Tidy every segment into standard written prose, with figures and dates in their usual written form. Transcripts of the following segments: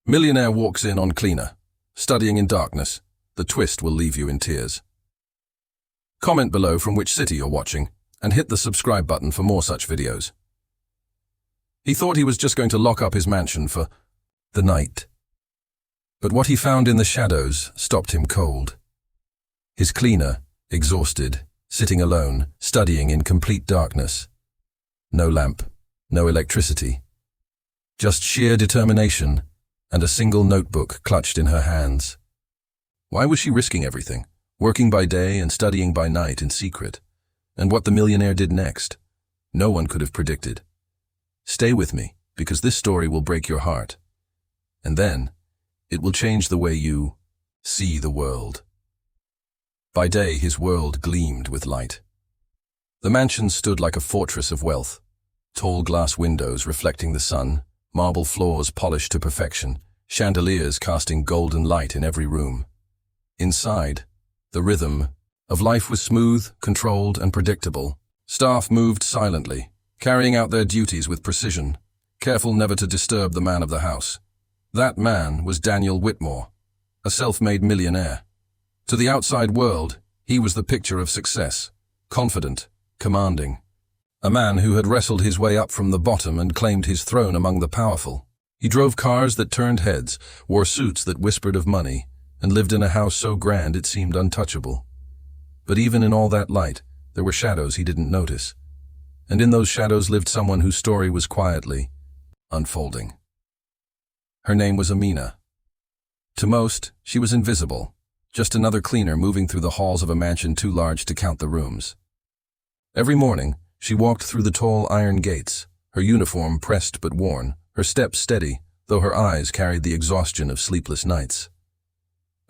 Millionaire walks in on cleaner. Studying in darkness. The twist will leave you in tears. Comment below from which city you're watching, and hit the subscribe button for more such videos. He thought he was just going to lock up his mansion for the night. But what he found in the shadows stopped him cold. His cleaner, exhausted, sitting alone, studying in complete darkness. No lamp, no electricity. Just sheer determination, and a single notebook clutched in her hands. Why was she risking everything, working by day and studying by night in secret? And what the millionaire did next, no one could have predicted. Stay with me, because this story will break your heart. And then, it will change the way you see the world. By day, his world gleamed with light. The mansion stood like a fortress of wealth. Tall glass windows reflecting the sun, marble floors polished to perfection, chandeliers casting golden light in every room. Inside, the rhythm of life was smooth, controlled, and predictable. Staff moved silently, carrying out their duties with precision, careful never to disturb the man of the house. That man was Daniel Whitmore, a self-made millionaire. To the outside world, he was the picture of success, confident, commanding. A man who had wrestled his way up from the bottom and claimed his throne among the powerful. He drove cars that turned heads, wore suits that whispered of money, and lived in a house so grand it seemed untouchable. But even in all that light, there were shadows he didn't notice. And in those shadows lived someone whose story was quietly unfolding. Her name was Amina. To most, she was invisible, just another cleaner moving through the halls of a mansion too large to count the rooms. Every morning, she walked through the tall iron gates, her uniform pressed but worn, her steps steady, though her eyes carried the exhaustion of sleepless nights.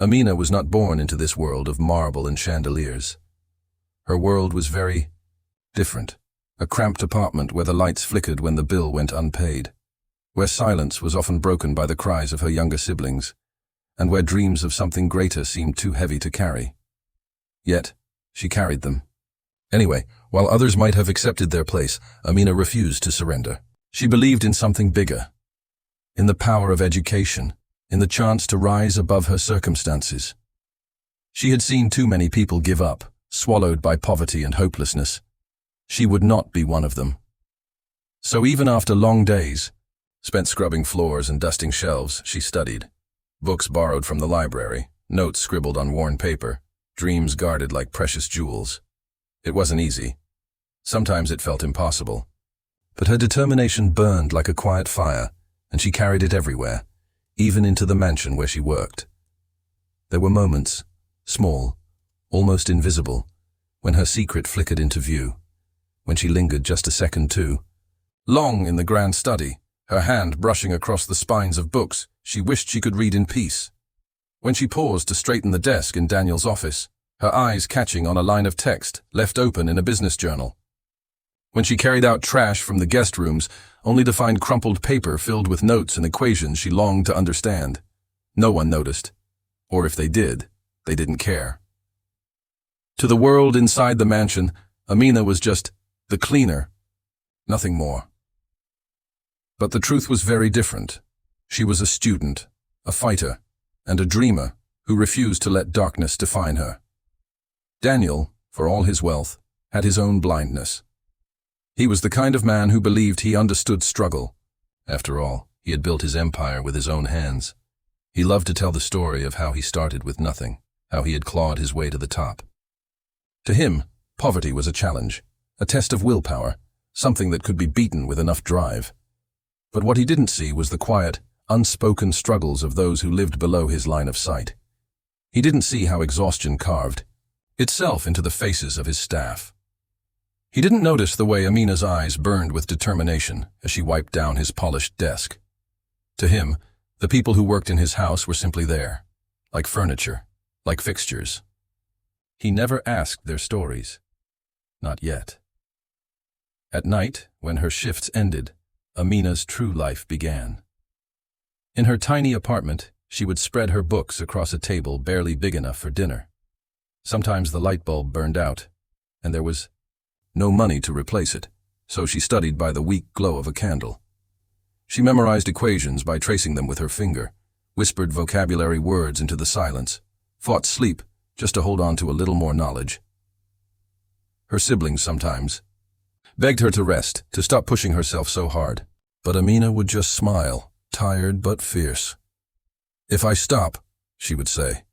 Amina was not born into this world of marble and chandeliers. Her world was very different. A cramped apartment where the lights flickered when the bill went unpaid, where silence was often broken by the cries of her younger siblings, and where dreams of something greater seemed too heavy to carry. Yet, she carried them. Anyway, while others might have accepted their place, Amina refused to surrender. She believed in something bigger, in the power of education, in the chance to rise above her circumstances. She had seen too many people give up, swallowed by poverty and hopelessness. She would not be one of them. So even after long days, spent scrubbing floors and dusting shelves, she studied. Books borrowed from the library, notes scribbled on worn paper, dreams guarded like precious jewels. It wasn't easy. Sometimes it felt impossible. But her determination burned like a quiet fire, and she carried it everywhere, even into the mansion where she worked. There were moments, small, almost invisible, when her secret flickered into view, when she lingered just a second too long in the grand study, her hand brushing across the spines of books she wished she could read in peace. When she paused to straighten the desk in Daniel's office, her eyes catching on a line of text left open in a business journal. When she carried out trash from the guest rooms, only to find crumpled paper filled with notes and equations she longed to understand. No one noticed. Or if they did, they didn't care. To the world inside the mansion, Amina was just the cleaner, nothing more. But the truth was very different. She was a student, a fighter, and a dreamer who refused to let darkness define her. Daniel, for all his wealth, had his own blindness. He was the kind of man who believed he understood struggle. After all, he had built his empire with his own hands. He loved to tell the story of how he started with nothing, how he had clawed his way to the top. To him, poverty was a challenge, a test of willpower, something that could be beaten with enough drive. But what he didn't see was the quiet, unspoken struggles of those who lived below his line of sight. He didn't see how exhaustion carved itself into the faces of his staff. He didn't notice the way Amina's eyes burned with determination as she wiped down his polished desk. To him, the people who worked in his house were simply there, like furniture, like fixtures. He never asked their stories. Not yet. At night, when her shifts ended, Amina's true life began. In her tiny apartment, she would spread her books across a table barely big enough for dinner. Sometimes the light bulb burned out, and there was no money to replace it, so she studied by the weak glow of a candle. She memorized equations by tracing them with her finger, whispered vocabulary words into the silence, fought sleep just to hold on to a little more knowledge. Her siblings sometimes begged her to rest, to stop pushing herself so hard. But Amina would just smile, tired but fierce. "If I stop," she would say,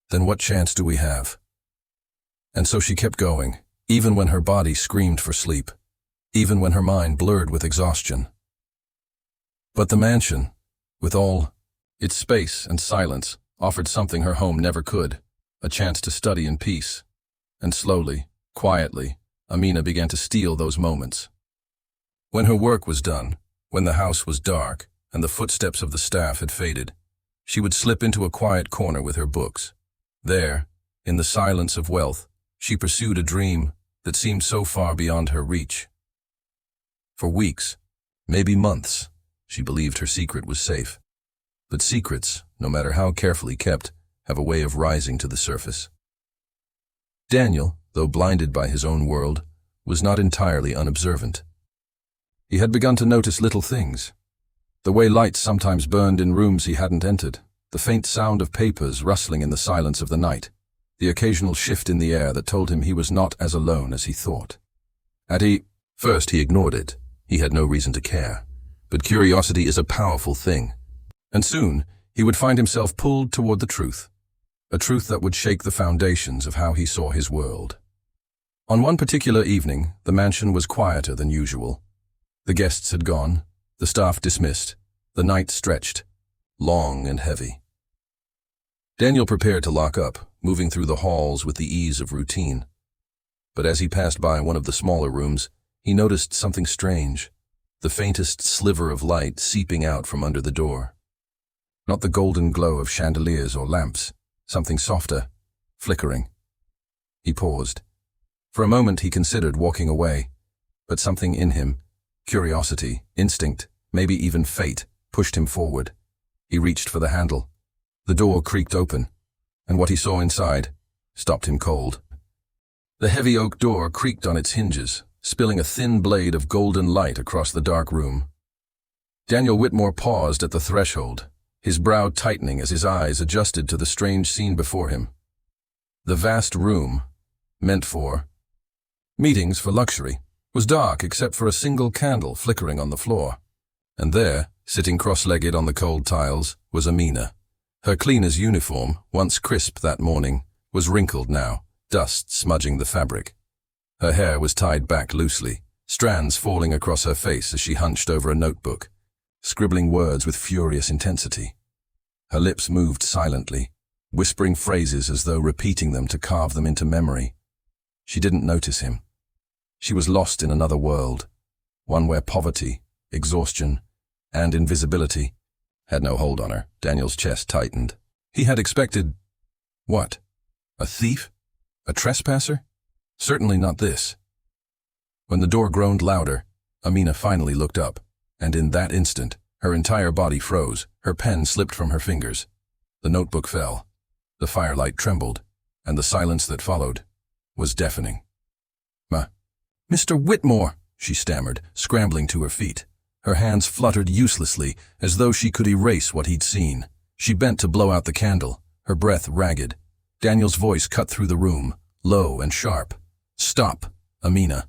"then what chance do we have?" And so she kept going, even when her body screamed for sleep, even when her mind blurred with exhaustion. But the mansion, with all its space and silence, offered something her home never could, a chance to study in peace. And slowly, quietly, Amina began to steal those moments. When her work was done, when the house was dark and the footsteps of the staff had faded, she would slip into a quiet corner with her books. There, in the silence of wealth, she pursued a dream that seemed so far beyond her reach. For weeks, maybe months, she believed her secret was safe. But secrets, no matter how carefully kept, have a way of rising to the surface. Daniel, though blinded by his own world, was not entirely unobservant. He had begun to notice little things. The way lights sometimes burned in rooms he hadn't entered, the faint sound of papers rustling in the silence of the night, the occasional shift in the air that told him he was not as alone as he thought. First he ignored it. He had no reason to care. But curiosity is a powerful thing. And soon he would find himself pulled toward the truth, a truth that would shake the foundations of how he saw his world. On one particular evening, the mansion was quieter than usual. The guests had gone, the staff dismissed, the night stretched, long and heavy. Daniel prepared to lock up, moving through the halls with the ease of routine. But as he passed by one of the smaller rooms, he noticed something strange, the faintest sliver of light seeping out from under the door. Not the golden glow of chandeliers or lamps, something softer, flickering. He paused. For a moment he considered walking away, but something in him, curiosity, instinct, maybe even fate, pushed him forward. He reached for the handle. The door creaked open, and what he saw inside stopped him cold. The heavy oak door creaked on its hinges, spilling a thin blade of golden light across the dark room. Daniel Whitmore paused at the threshold, his brow tightening as his eyes adjusted to the strange scene before him. The vast room, meant for meetings for luxury, was dark except for a single candle flickering on the floor. And there, sitting cross-legged on the cold tiles, was Amina. Her cleaner's uniform, once crisp that morning, was wrinkled now, dust smudging the fabric. Her hair was tied back loosely, strands falling across her face as she hunched over a notebook, scribbling words with furious intensity. Her lips moved silently, whispering phrases as though repeating them to carve them into memory. She didn't notice him. She was lost in another world, one where poverty, exhaustion, and invisibility had no hold on her. Daniel's chest tightened. He had expected, what? A thief? A trespasser? Certainly not this. When the door groaned louder, Amina finally looked up, and in that instant, her entire body froze, her pen slipped from her fingers. The notebook fell, the firelight trembled, and the silence that followed was deafening. Mr. Whitmore, she stammered, scrambling to her feet. Her hands fluttered uselessly, as though she could erase what he'd seen. She bent to blow out the candle, her breath ragged. Daniel's voice cut through the room, low and sharp. "Stop, Amina."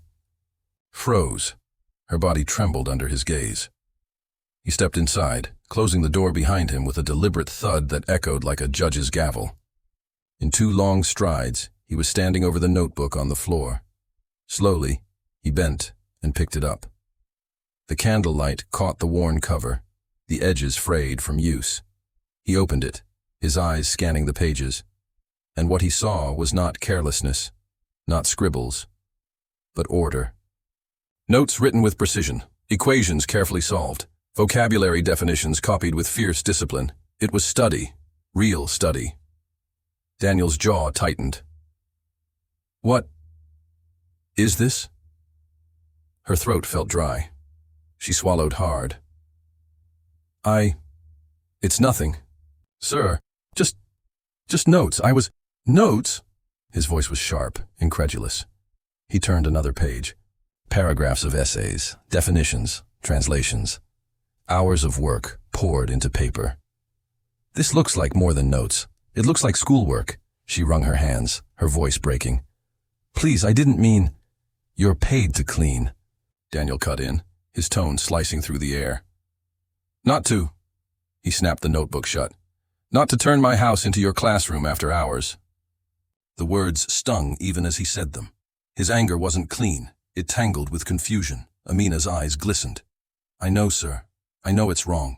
Froze. Her body trembled under his gaze. He stepped inside, closing the door behind him with a deliberate thud that echoed like a judge's gavel. In 2 long strides, he was standing over the notebook on the floor. Slowly, he bent and picked it up. The candlelight caught the worn cover, the edges frayed from use. He opened it, his eyes scanning the pages, and what he saw was not carelessness, not scribbles, but order. Notes written with precision, equations carefully solved, vocabulary definitions copied with fierce discipline. It was study, real study. Daniel's jaw tightened. "What is this?" Her throat felt dry. She swallowed hard. It's nothing. Sir, just notes. Notes?" His voice was sharp, incredulous. He turned another page. Paragraphs of essays, definitions, translations. Hours of work poured into paper. This looks like more than notes. It looks like schoolwork. She wrung her hands, her voice breaking. Please, I didn't mean... You're paid to clean. Daniel cut in, his tone slicing through the air. Not to. He snapped the notebook shut. Not to turn my house into your classroom after hours. The words stung even as he said them. His anger wasn't clean. It tangled with confusion. Amina's eyes glistened. I know, sir. I know it's wrong.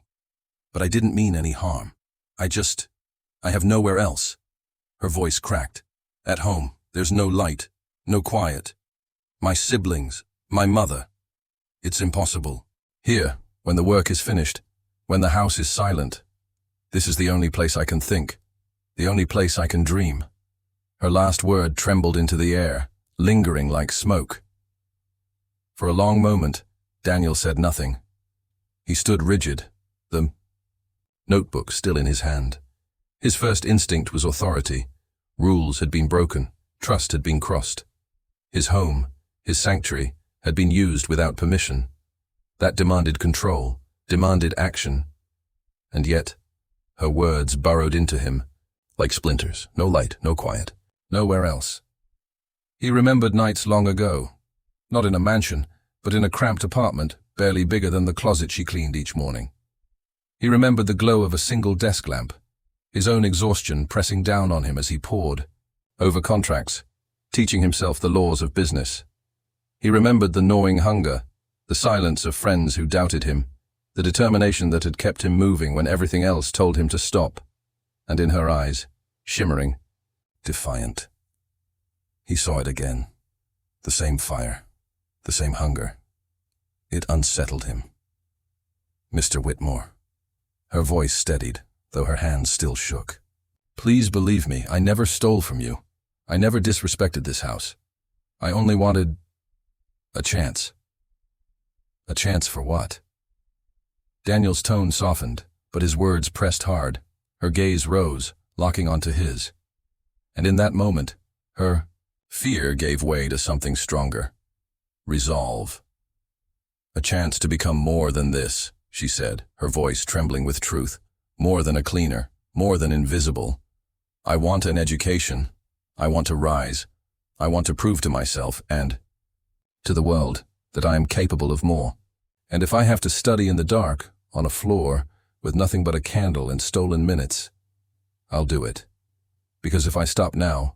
But I didn't mean any harm. I have nowhere else. Her voice cracked. At home, there's no light, no quiet. My siblings, my mother. It's impossible. Here, when the work is finished, when the house is silent, this is the only place I can think, the only place I can dream. Her last word trembled into the air, lingering like smoke. For a long moment, Daniel said nothing. He stood rigid, the notebook still in his hand. His first instinct was authority. Rules had been broken, trust had been crossed. His home, his sanctuary, had been used without permission. That demanded control, demanded action. And yet, her words burrowed into him, like splinters. No light, no quiet, nowhere else. He remembered nights long ago, not in a mansion, but in a cramped apartment, barely bigger than the closet she cleaned each morning. He remembered the glow of a single desk lamp, his own exhaustion pressing down on him as he pored over contracts, teaching himself the laws of business. He remembered the gnawing hunger, the silence of friends who doubted him, the determination that had kept him moving when everything else told him to stop, and in her eyes, shimmering, defiant. He saw it again, the same fire, the same hunger. It unsettled him. Mr. Whitmore. Her voice steadied, though her hands still shook. Please believe me, I never stole from you. I never disrespected this house. I only wanted a chance. A chance for what? Daniel's tone softened, but his words pressed hard. Her gaze rose, locking onto his. And in that moment, her fear gave way to something stronger. Resolve. A chance to become more than this, she said, her voice trembling with truth. More than a cleaner, more than invisible. I want an education. I want to rise. I want to prove to myself and to the world that I am capable of more. And if I have to study in the dark, on a floor, with nothing but a candle and stolen minutes, I'll do it. Because if I stop now,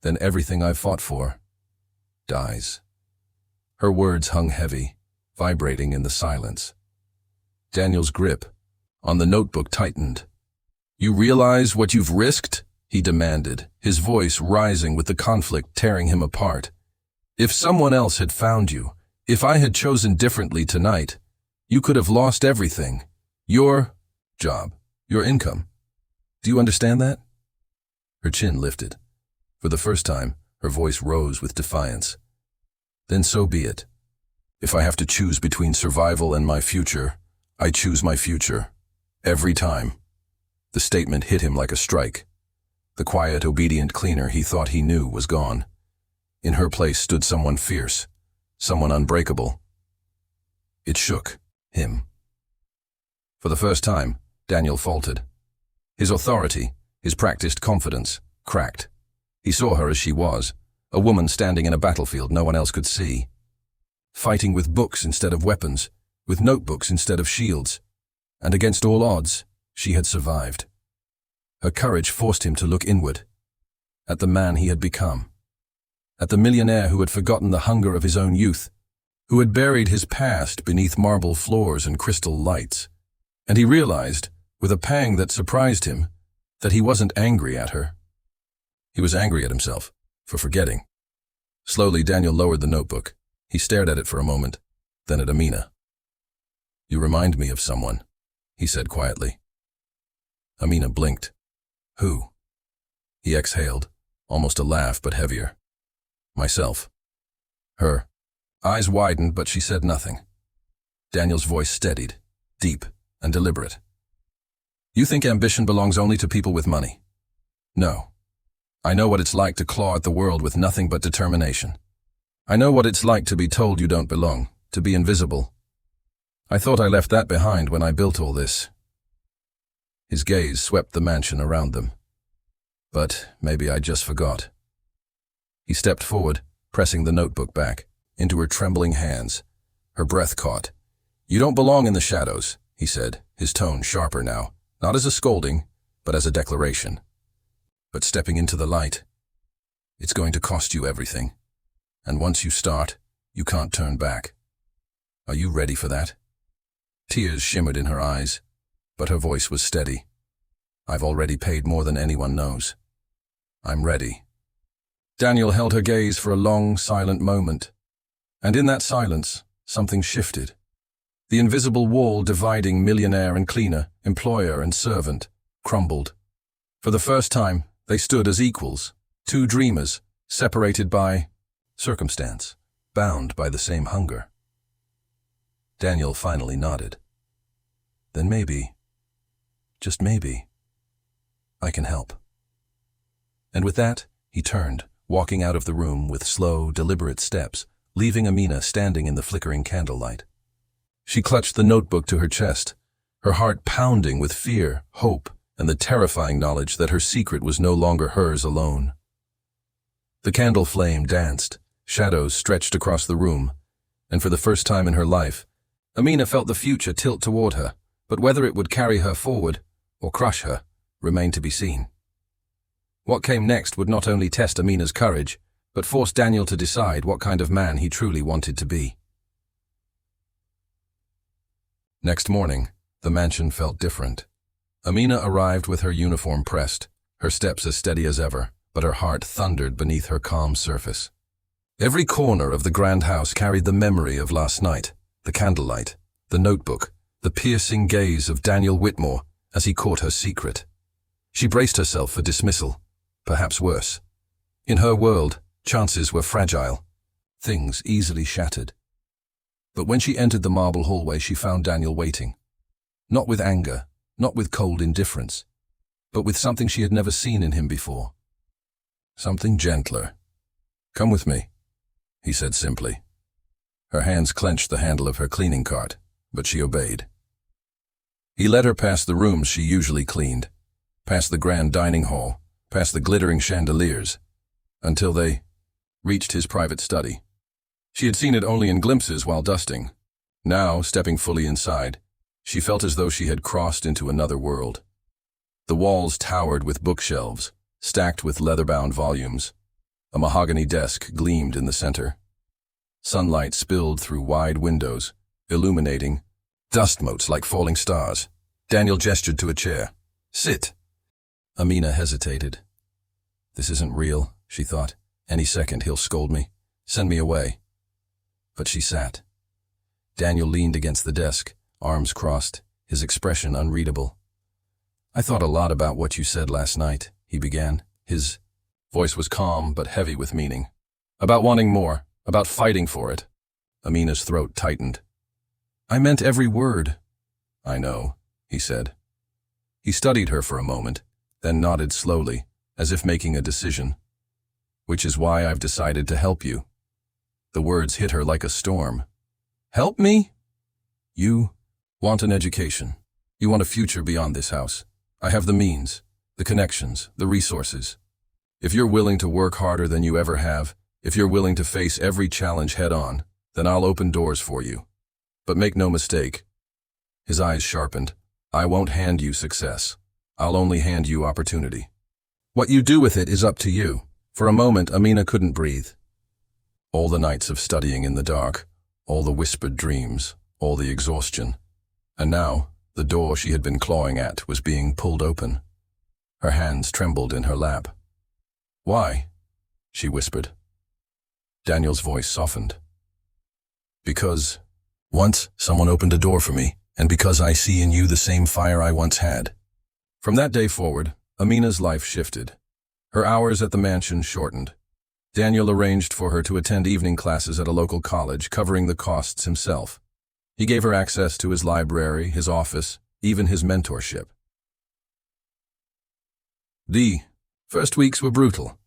then everything I've fought for dies. Her words hung heavy, vibrating in the silence. Daniel's grip on the notebook tightened. You realize what you've risked? He demanded, his voice rising with the conflict tearing him apart. If someone else had found you, if I had chosen differently tonight, you could have lost everything. Your job, your income. Do you understand that? Her chin lifted. For the first time, her voice rose with defiance. Then so be it. If I have to choose between survival and my future, I choose my future. Every time. The statement hit him like a strike. The quiet, obedient cleaner he thought he knew was gone. In her place stood someone fierce, someone unbreakable. It shook him. For the first time, Daniel faltered. His authority, his practiced confidence, cracked. He saw her as she was, a woman standing in a battlefield no one else could see. Fighting with books instead of weapons, with notebooks instead of shields. And against all odds, she had survived. Her courage forced him to look inward, at the man he had become, at the millionaire who had forgotten the hunger of his own youth, who had buried his past beneath marble floors and crystal lights. And he realized, with a pang that surprised him, that he wasn't angry at her. He was angry at himself for forgetting. Slowly, Daniel lowered the notebook. He stared at it for a moment, then at Amina. You remind me of someone, he said quietly. Amina blinked. Who? He exhaled, almost a laugh but heavier. Myself. Her eyes widened, but she said nothing. Daniel's voice steadied, deep and deliberate. You think ambition belongs only to people with money? No. I know what it's like to claw at the world with nothing but determination. I know what it's like to be told you don't belong, to be invisible. I thought I left that behind when I built all this. His gaze swept the mansion around them. But maybe I just forgot. He stepped forward, pressing the notebook back into her trembling hands. Her breath caught. "You don't belong in the shadows," he said, his tone sharper now, not as a scolding, but as a declaration. "But stepping into the light, it's going to cost you everything. And once you start, you can't turn back. Are you ready for that?" Tears shimmered in her eyes, but her voice was steady. "I've already paid more than anyone knows. I'm ready." Daniel held her gaze for a long, silent moment. And in that silence, something shifted. The invisible wall dividing millionaire and cleaner, employer and servant, crumbled. For the first time, they stood as equals, two dreamers, separated by circumstance, bound by the same hunger. Daniel finally nodded. "Then maybe, just maybe, I can help." And with that, he turned, walking out of the room with slow, deliberate steps, leaving Amina standing in the flickering candlelight. She clutched the notebook to her chest, her heart pounding with fear, hope, and the terrifying knowledge that her secret was no longer hers alone. The candle flame danced, shadows stretched across the room, and for the first time in her life, Amina felt the future tilt toward her, but whether it would carry her forward or crush her remained to be seen. What came next would not only test Amina's courage, but force Daniel to decide what kind of man he truly wanted to be. Next morning, the mansion felt different. Amina arrived with her uniform pressed, her steps as steady as ever, but her heart thundered beneath her calm surface. Every corner of the grand house carried the memory of last night, the candlelight, the notebook, the piercing gaze of Daniel Whitmore as he caught her secret. She braced herself for dismissal, perhaps worse. In her world, chances were fragile, things easily shattered. But when she entered the marble hallway, she found Daniel waiting. Not with anger, not with cold indifference, but with something she had never seen in him before. Something gentler. "Come with me," he said simply. Her hands clenched the handle of her cleaning cart, but she obeyed. He led her past the rooms she usually cleaned, past the grand dining hall, past the glittering chandeliers, until they reached his private study. She had seen it only in glimpses while dusting. Now, stepping fully inside, she felt as though she had crossed into another world. The walls towered with bookshelves, stacked with leather-bound volumes. A mahogany desk gleamed in the center. Sunlight spilled through wide windows, illuminating dust motes like falling stars. Daniel gestured to a chair. "Sit." Amina hesitated. This isn't real, she thought. Any second he'll scold me, send me away. But she sat. Daniel leaned against the desk, arms crossed, his expression unreadable. "I thought a lot about what you said last night," he began. His voice was calm but heavy with meaning. "About wanting more, about fighting for it." Amina's throat tightened. "I meant every word." "I know," he said. He studied her for a moment, then nodded slowly, as if making a decision. "Which is why I've decided to help you." The words hit her like a storm. "Help me?" "You want an education. You want a future beyond this house. I have the means, the connections, the resources. If you're willing to work harder than you ever have, if you're willing to face every challenge head-on, then I'll open doors for you. But make no mistake." His eyes sharpened. "I won't hand you success. I'll only hand you opportunity. What you do with it is up to you." For a moment, Amina couldn't breathe. All the nights of studying in the dark, all the whispered dreams, all the exhaustion. And now, the door she had been clawing at was being pulled open. Her hands trembled in her lap. "Why?" she whispered. Daniel's voice softened. "Because once someone opened a door for me, and because I see in you the same fire I once had." From that day forward, Amina's life shifted. Her hours at the mansion shortened. Daniel arranged for her to attend evening classes at a local college, covering the costs himself. He gave her access to his library, his office, even his mentorship. The first weeks were brutal.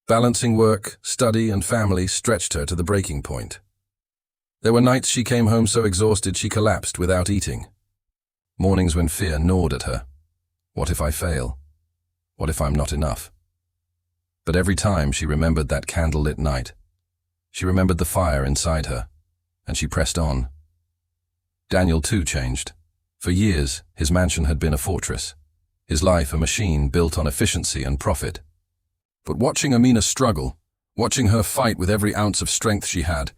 Balancing work, study, and family stretched her to the breaking point. There were nights she came home so exhausted she collapsed without eating. Mornings when fear gnawed at her. What if I fail? What if I'm not enough? But every time she remembered that candlelit night, she remembered the fire inside her, and she pressed on. Daniel too changed. For years, his mansion had been a fortress, his life a machine built on efficiency and profit. But watching Amina struggle, watching her fight with every ounce of strength she had,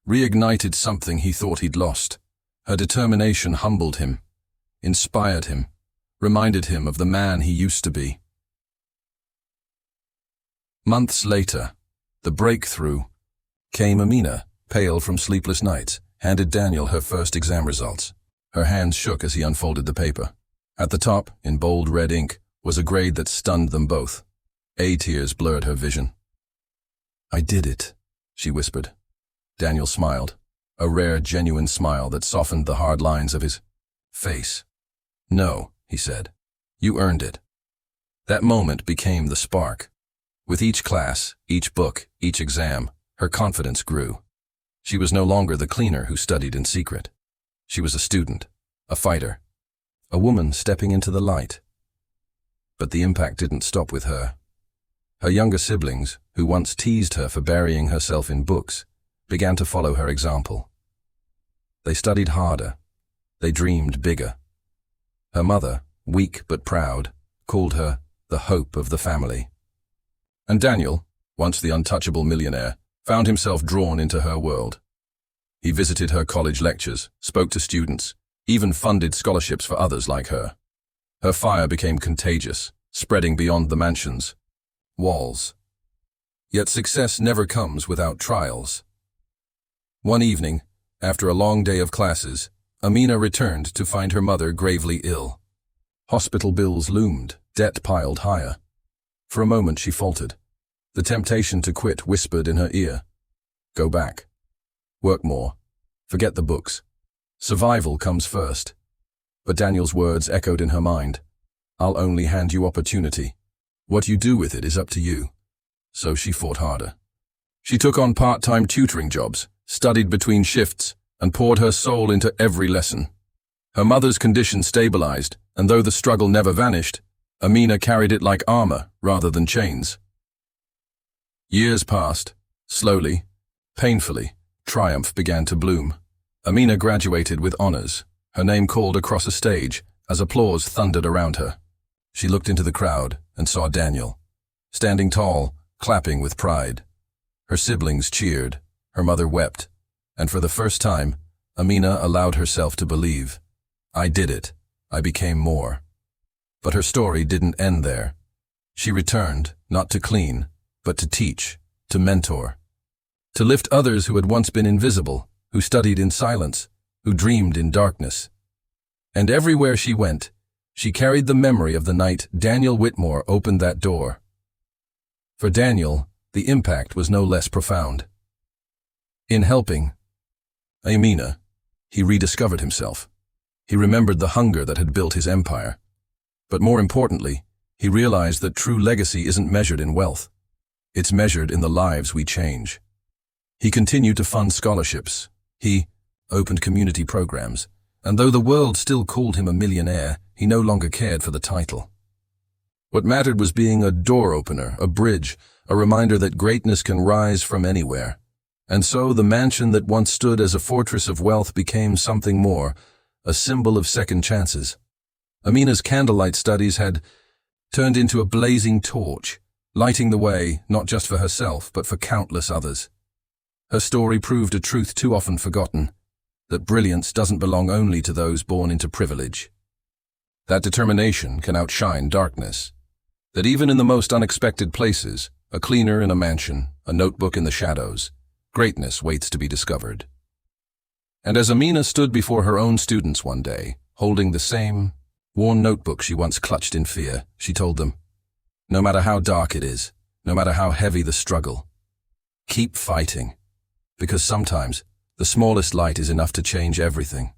reignited something he thought he'd lost. Her determination humbled him, inspired him, reminded him of the man he used to be. Months later, the breakthrough came. Amina, pale from sleepless nights, handed Daniel her first exam results. Her hands shook as he unfolded the paper. At the top, in bold red ink, was a grade that stunned them both. A tears blurred her vision. "I did it," she whispered. Daniel smiled, a rare, genuine smile that softened the hard lines of his face. "No," he said. "You earned it." That moment became the spark. With each class, each book, each exam, her confidence grew. She was no longer the cleaner who studied in secret. She was a student, a fighter, a woman stepping into the light. But the impact didn't stop with her. Her younger siblings, who once teased her for burying herself in books, began to follow her example. They studied harder. They dreamed bigger. Her mother, weak but proud, called her the hope of the family. And Daniel, once the untouchable millionaire, found himself drawn into her world. He visited her college lectures, spoke to students, even funded scholarships for others like her. Her fire became contagious, spreading beyond the mansion's walls. Yet success never comes without trials. One evening, after a long day of classes, Amina returned to find her mother gravely ill. Hospital bills loomed, debt piled higher. For a moment she faltered. The temptation to quit whispered in her ear. Go back. Work more. Forget the books. Survival comes first. But Daniel's words echoed in her mind. I'll only hand you opportunity. What you do with it is up to you. So she fought harder. She took on part-time tutoring jobs, studied between shifts, and poured her soul into every lesson. Her mother's condition stabilized, and though the struggle never vanished, Amina carried it like armor rather than chains. Years passed. Slowly, painfully, triumph began to bloom. Amina graduated with honors, her name called across a stage as applause thundered around her. She looked into the crowd and saw Daniel, standing tall, clapping with pride. Her siblings cheered, her mother wept, and for the first time, Amina allowed herself to believe. I did it. I became more. But her story didn't end there. She returned, not to clean, but to teach, to mentor, to lift others who had once been invisible, who studied in silence, who dreamed in darkness. And everywhere she went, she carried the memory of the night Daniel Whitmore opened that door. For Daniel, the impact was no less profound. In helping Amina, he rediscovered himself. He remembered the hunger that had built his empire. But more importantly, he realized that true legacy isn't measured in wealth. It's measured in the lives we change. He continued to fund scholarships. He opened community programs. And though the world still called him a millionaire, he no longer cared for the title. What mattered was being a door opener, a bridge, a reminder that greatness can rise from anywhere. And so the mansion that once stood as a fortress of wealth became something more, a symbol of second chances. Amina's candlelight studies had turned into a blazing torch, lighting the way not just for herself but for countless others. Her story proved a truth too often forgotten, that brilliance doesn't belong only to those born into privilege. That determination can outshine darkness. That even in the most unexpected places, a cleaner in a mansion, a notebook in the shadows, greatness waits to be discovered. And as Amina stood before her own students one day, holding the same worn notebook she once clutched in fear, she told them, no matter how dark it is, no matter how heavy the struggle, keep fighting, because sometimes the smallest light is enough to change everything.